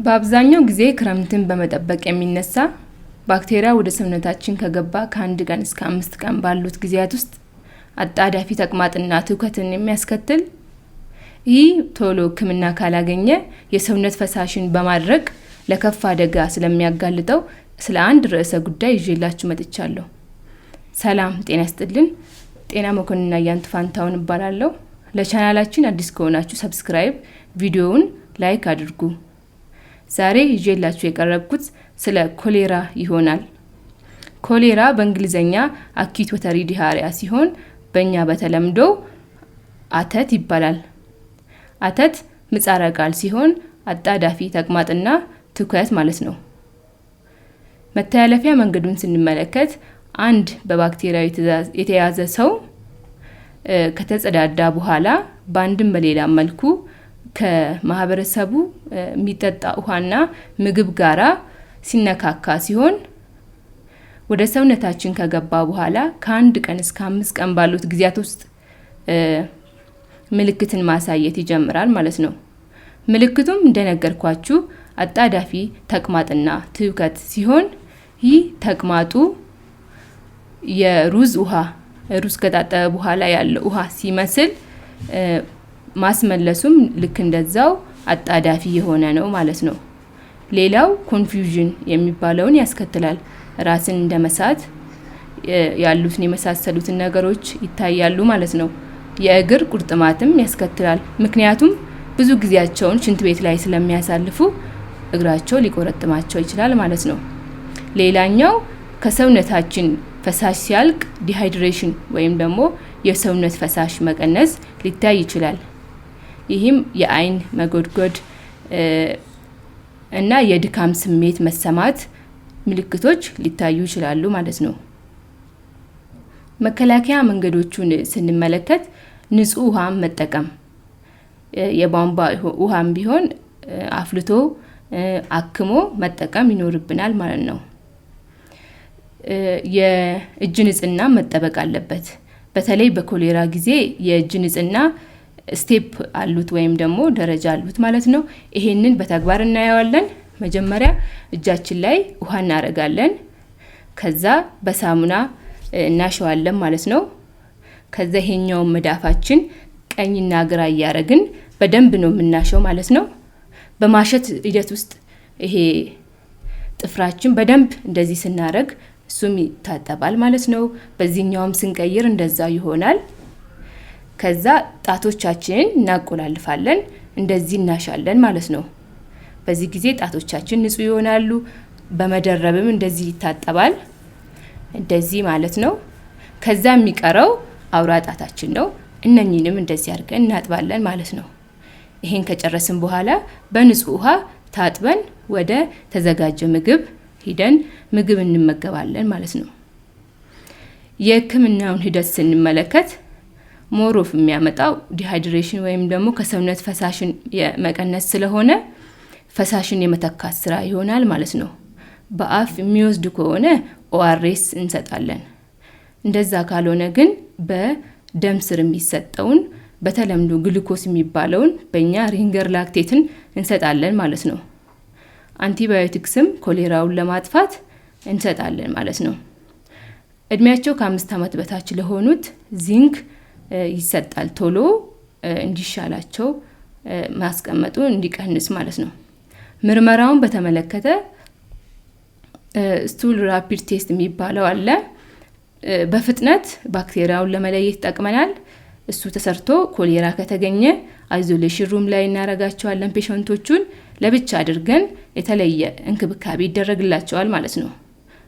በአብዛኛው ጊዜ ክረምትን በመጠበቅ የሚነሳ ባክቴሪያ ወደ ሰውነታችን ከገባ ከአንድ ቀን እስከ 5 ቀን ባሉት ጊዜያት ውስጥ አጣዳፊ ተቅማጥና ትውከትን የሚያስከትል ይህ ቶሎ ሕክምና ካላገኘ የሰውነት ፈሳሽን በማድረቅ ለከፋ አደጋ ስለሚያጋልጠው ስለ አንድ ርዕሰ ጉዳይ ይዤላችሁ መጥቻለሁ። ሰላም ጤና ይስጥልን። ጤና መኮንንና ያንቱ ፋንታውን እባላለሁ። ለቻናላችን አዲስ ከሆናችሁ ሰብስክራይብ፣ ቪዲዮውን ላይክ አድርጉ። ዛሬ ይዤላችሁ የቀረብኩት ስለ ኮሌራ ይሆናል። ኮሌራ በእንግሊዘኛ አኪዩት ወተሪ ዲሃሪያ ሲሆን በእኛ በተለምዶ አተት ይባላል። አተት ምህጻረ ቃል ሲሆን አጣዳፊ ተቅማጥና ትውከት ማለት ነው። መተላለፊያ መንገዱን ስንመለከት አንድ በባክቴሪያ የተያዘ ሰው ከተጸዳዳ በኋላ በአንድም በሌላ መልኩ ከማህበረሰቡ የሚጠጣ ውሃና ምግብ ጋራ ሲነካካ ሲሆን ወደ ሰውነታችን ከገባ በኋላ ከአንድ ቀን እስከ 5 ቀን ባሉት ጊዜያት ውስጥ ምልክትን ማሳየት ይጀምራል ማለት ነው። ምልክቱም እንደነገርኳችሁ አጣዳፊ ተቅማጥና ትውከት ሲሆን ይህ ተቅማጡ የሩዝ ከታጠበ በኋላ ያለው ውሃ ሲመስል ማስመለሱም ልክ እንደዛው አጣዳፊ የሆነ ነው ማለት ነው። ሌላው ኮንፊውዥን የሚባለውን ያስከትላል። ራስን እንደመሳት ያሉትን የመሳሰሉትን ነገሮች ይታያሉ ማለት ነው። የእግር ቁርጥማትም ያስከትላል። ምክንያቱም ብዙ ጊዜያቸውን ሽንት ቤት ላይ ስለሚያሳልፉ እግራቸው ሊቆረጥማቸው ይችላል ማለት ነው። ሌላኛው ከሰውነታችን ፈሳሽ ሲያልቅ ዲሃይድሬሽን ወይም ደግሞ የሰውነት ፈሳሽ መቀነስ ሊታይ ይችላል። ይህም የአይን መጎድጎድ እና የድካም ስሜት መሰማት ምልክቶች ሊታዩ ይችላሉ ማለት ነው። መከላከያ መንገዶቹን ስንመለከት ንጹህ ውሃ መጠቀም፣ የቧንቧ ውሃም ቢሆን አፍልቶ አክሞ መጠቀም ይኖርብናል ማለት ነው። የእጅ ንጽህና መጠበቅ አለበት። በተለይ በኮሌራ ጊዜ የእጅ ንጽህና ስቴፕ አሉት ወይም ደግሞ ደረጃ አሉት ማለት ነው። ይሄንን በተግባር እናየዋለን። መጀመሪያ እጃችን ላይ ውሃ እናረጋለን። ከዛ በሳሙና እናሸዋለን ማለት ነው። ከዛ ይሄኛው መዳፋችን ቀኝና ግራ እያረግን በደንብ ነው የምናሸው ማለት ነው። በማሸት ሂደት ውስጥ ይሄ ጥፍራችን በደንብ እንደዚህ ስናረግ እሱም ይታጠባል ማለት ነው። በዚህኛውም ስንቀይር እንደዛ ይሆናል። ከዛ ጣቶቻችንን እናቆላልፋለን፣ እንደዚህ እናሻለን ማለት ነው። በዚህ ጊዜ ጣቶቻችን ንጹህ ይሆናሉ። በመደረብም እንደዚህ ይታጠባል፣ እንደዚህ ማለት ነው። ከዛ የሚቀረው አውራ ጣታችን ነው። እነኚህንም እንደዚህ አድርገን እናጥባለን ማለት ነው። ይሄን ከጨረስን በኋላ በንጹህ ውሃ ታጥበን ወደ ተዘጋጀ ምግብ ሂደን ምግብ እንመገባለን ማለት ነው። የሕክምናውን ሂደት ስንመለከት ሞሮፍ የሚያመጣው ዲሃይድሬሽን ወይም ደግሞ ከሰውነት ፈሳሽን የመቀነስ ስለሆነ ፈሳሽን የመተካት ስራ ይሆናል ማለት ነው። በአፍ የሚወስድ ከሆነ ኦአርኤስ እንሰጣለን። እንደዛ ካልሆነ ግን በደም ስር የሚሰጠውን በተለምዶ ግሉኮስ የሚባለውን በእኛ ሪንገር ላክቴትን እንሰጣለን ማለት ነው። አንቲባዮቲክስም ኮሌራውን ለማጥፋት እንሰጣለን ማለት ነው። እድሜያቸው ከ5 ዓመት በታች ለሆኑት ዚንክ ይሰጣል፣ ቶሎ እንዲሻላቸው ማስቀመጡ እንዲቀንስ ማለት ነው። ምርመራውን በተመለከተ ስቱል ራፒድ ቴስት የሚባለው አለ። በፍጥነት ባክቴሪያውን ለመለየት ይጠቅመናል። እሱ ተሰርቶ ኮሌራ ከተገኘ አይዞሌሽን ሩም ላይ እናረጋቸዋለን። ፔሸንቶቹን ለብቻ አድርገን የተለየ እንክብካቤ ይደረግላቸዋል ማለት ነው።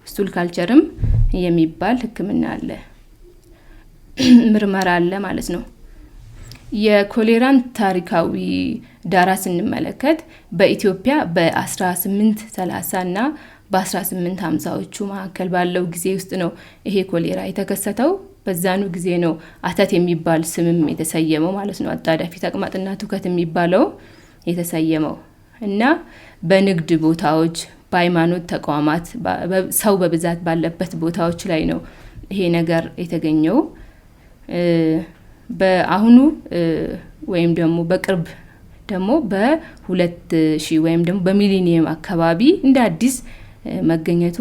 ስቱል ካልቸርም የሚባል ሕክምና አለ፣ ምርመራ አለ ማለት ነው። የኮሌራን ታሪካዊ ዳራ ስንመለከት በኢትዮጵያ በ1830 እና በ1850ዎቹ መካከል ባለው ጊዜ ውስጥ ነው ይሄ ኮሌራ የተከሰተው። በዛኑ ጊዜ ነው አተት የሚባል ስምም የተሰየመው ማለት ነው። አጣዳፊ ተቅማጥና ትውከት የሚባለው የተሰየመው እና በንግድ ቦታዎች፣ በሃይማኖት ተቋማት፣ ሰው በብዛት ባለበት ቦታዎች ላይ ነው ይሄ ነገር የተገኘው። በአሁኑ ወይም ደግሞ በቅርብ ደግሞ በ2000 ወይም ደግሞ በሚሊኒየም አካባቢ እንደ አዲስ መገኘቱ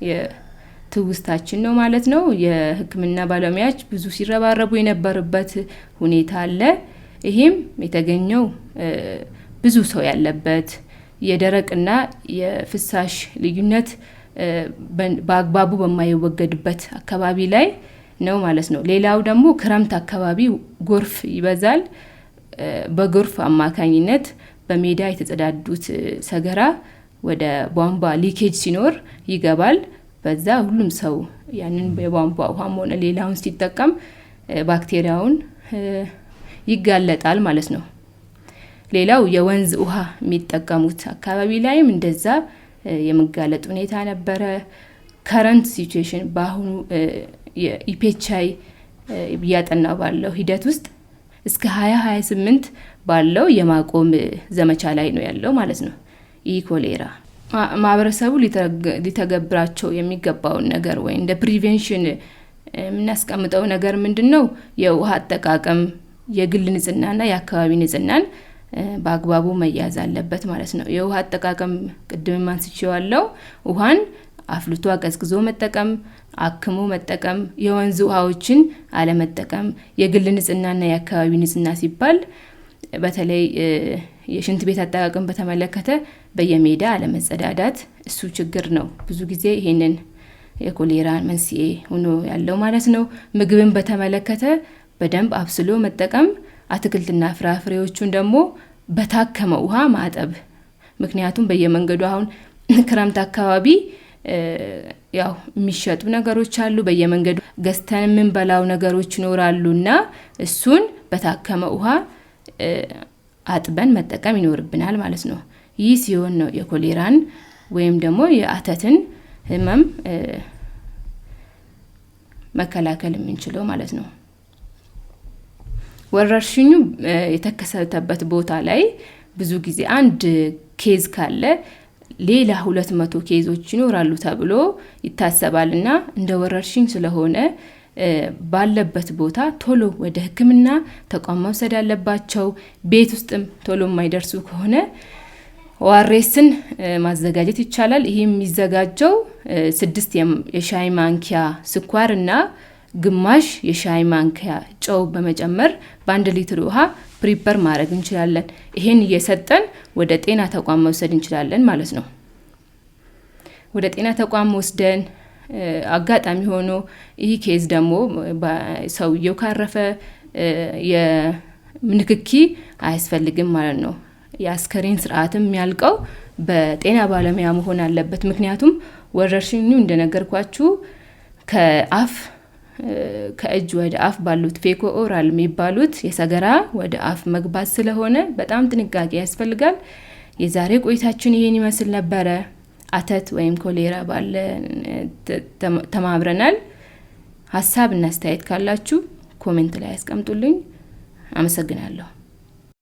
የትውስታችን ነው ማለት ነው። የሕክምና ባለሙያዎች ብዙ ሲረባረቡ የነበረበት ሁኔታ አለ። ይሄም የተገኘው ብዙ ሰው ያለበት የደረቅና የፍሳሽ ልዩነት በአግባቡ በማይወገድበት አካባቢ ላይ ነው ማለት ነው። ሌላው ደግሞ ክረምት አካባቢ ጎርፍ ይበዛል። በጎርፍ አማካኝነት በሜዳ የተጸዳዱት ሰገራ ወደ ቧንቧ ሊኬጅ ሲኖር ይገባል። በዛ ሁሉም ሰው ያንን የቧንቧ ውሃም ሆነ ሌላውን ሲጠቀም ባክቴሪያውን ይጋለጣል ማለት ነው። ሌላው የወንዝ ውሃ የሚጠቀሙት አካባቢ ላይም እንደዛ የመጋለጥ ሁኔታ ነበረ። ከረንት ሲቹዌሽን በአሁኑ የኢፔቻይ እያጠናው ባለው ሂደት ውስጥ እስከ 2028 ባለው የማቆም ዘመቻ ላይ ነው ያለው ማለት ነው። ይህ ኮሌራ ማህበረሰቡ ሊተገብራቸው የሚገባውን ነገር ወይ እንደ ፕሪቬንሽን የምናስቀምጠው ነገር ምንድነው? የውሃ አጠቃቀም፣ የግል ንጽህናና የአካባቢ ንጽህናን በአግባቡ መያዝ አለበት ማለት ነው። የውሃ አጠቃቀም ቅድም ማንስቼዋለሁ። ውሃን አፍልቶ አቀዝቅዞ መጠቀም፣ አክሞ መጠቀም፣ የወንዝ ውሃዎችን አለመጠቀም። የግል ንጽህናና የአካባቢ ንጽህና ሲባል በተለይ የሽንት ቤት አጠቃቀም በተመለከተ በየሜዳ አለመጸዳዳት እሱ ችግር ነው። ብዙ ጊዜ ይሄንን የኮሌራ መንስኤ ሆኖ ያለው ማለት ነው። ምግብን በተመለከተ በደንብ አብስሎ መጠቀም፣ አትክልትና ፍራፍሬዎቹን ደግሞ በታከመ ውሃ ማጠብ። ምክንያቱም በየመንገዱ አሁን ክረምት አካባቢ ያው የሚሸጡ ነገሮች አሉ፣ በየመንገዱ ገዝተን የምንበላው ነገሮች ይኖራሉና እሱን በታከመ ውሃ አጥበን መጠቀም ይኖርብናል ማለት ነው። ይህ ሲሆን ነው የኮሌራን ወይም ደግሞ የአተትን ህመም መከላከል የምንችለው ማለት ነው። ወረርሽኙ የተከሰተበት ቦታ ላይ ብዙ ጊዜ አንድ ኬዝ ካለ ሌላ 200 ኬዞች ይኖራሉ ተብሎ ይታሰባልና እንደ ወረርሽኝ ስለሆነ ባለበት ቦታ ቶሎ ወደ ሕክምና ተቋም መውሰድ አለባቸው። ቤት ውስጥም ቶሎ የማይደርሱ ከሆነ ኦአርኤስን ማዘጋጀት ይቻላል። ይሄ የሚዘጋጀው 6 የሻይ ማንኪያ ስኳርና ግማሽ የሻይ ማንኪያ ጨው በመጨመር በ1 ሊትር ውሃ ፕሪፐር ማድረግ እንችላለን። ይሄን እየሰጠን ወደ ጤና ተቋም መውሰድ እንችላለን ማለት ነው። ወደ ጤና ተቋም ወስደን አጋጣሚ ሆኖ ይህ ኬዝ ደግሞ ሰውየው ካረፈ የንክኪ አያስፈልግም ማለት ነው። የአስከሬን ስርዓትም የሚያልቀው በጤና ባለሙያ መሆን አለበት። ምክንያቱም ወረርሽኙ እንደነገርኳችሁ ከእጅ ወደ አፍ ባሉት ፌኮ ኦራል የሚባሉት የሰገራ ወደ አፍ መግባት ስለሆነ በጣም ጥንቃቄ ያስፈልጋል። የዛሬ ቆይታችን ይሄን ይመስል ነበረ። አተት ወይም ኮሌራ ባለ ተማብረናል። ሀሳብ እና አስተያየት ካላችሁ ኮሜንት ላይ አስቀምጡልኝ። አመሰግናለሁ።